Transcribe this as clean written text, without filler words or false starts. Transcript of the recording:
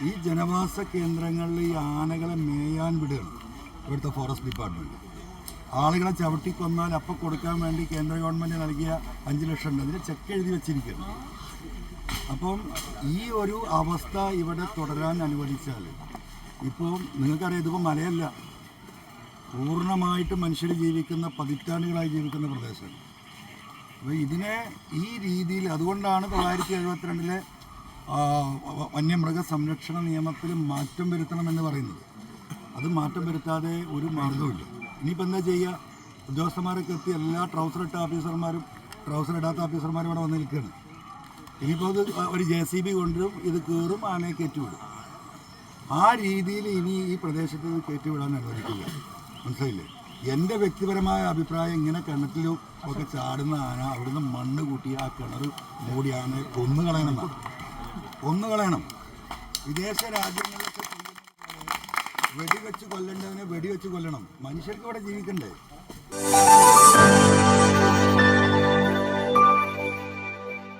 ഈ ജനവാസ കേന്ദ്രങ്ങളിൽ ഈ ആനകളെ മേയാൻ വിടുകയാണ് ഇവിടുത്തെ ഫോറസ്റ്റ് ഡിപ്പാർട്ട്മെൻറ്റ്. ആളുകളെ ചവിട്ടിക്കൊന്നാൽ അപ്പം കൊടുക്കാൻ വേണ്ടി കേന്ദ്ര ഗവൺമെൻറ് നൽകിയ 5 ലക്ഷം ഉണ്ട്, അതിന് ചെക്ക് എഴുതി വെച്ചിരിക്കുകയാണ്. അപ്പം ഈ ഒരു അവസ്ഥ ഇവിടെ തുടരാൻ അനുവദിച്ചാൽ, ഇപ്പോൾ നിങ്ങൾക്കറിയാം, ഇതിപ്പോൾ മലയല്ല, പൂർണ്ണമായിട്ട് മനുഷ്യർ ജീവിക്കുന്ന, പതിറ്റാണ്ടുകളായി ജീവിക്കുന്ന പ്രദേശമാണ്. അപ്പോൾ ഇതിനെ ഈ രീതിയിൽ, അതുകൊണ്ടാണ് 1972 വന്യമൃഗ സംരക്ഷണ നിയമത്തിൽ മാറ്റം വരുത്തണമെന്ന് പറയുന്നത്. അത് മാറ്റം വരുത്താതെ ഒരു മാർഗവുമില്ല. ഇനിയിപ്പോൾ എന്താ ചെയ്യുക? ഉദ്യോഗസ്ഥന്മാരൊക്കെ എത്തി, എല്ലാ ട്രൗസർ ഇട്ട ഓഫീസർമാരും ട്രൗസർ ഇടാത്ത ഓഫീസർമാരും ഇവിടെ വന്ന് നിൽക്കുകയാണ്. ഇനിയിപ്പോൾ അത് ഒരു JCB കൊണ്ടുവരും, ഇത് കയറും, ആനയെ കയറ്റിവിടും. ആ രീതിയിൽ ഇനി ഈ പ്രദേശത്ത് കയറ്റിവിടാൻ അനുവദിക്കില്ല. മനസ്സിലായില്ലേ? എൻ്റെ വ്യക്തിപരമായ അഭിപ്രായം, ഇങ്ങനെ കിണറ്റിലും ഒക്കെ ചാടുന്ന ആന അവിടുന്ന് മണ്ണ് കൂട്ടി ആ കിണർ മൂടി ആനയെ കൊന്നുകളയണം. വിദേശ രാജ്യങ്ങളിലൊക്കെ വെടിവെച്ച് കൊല്ലേണ്ടതിനെ വെടിവെച്ച് കൊല്ലണം. മനുഷ്യർക്ക് ഇവിടെ ജീവിക്കണ്ടേ?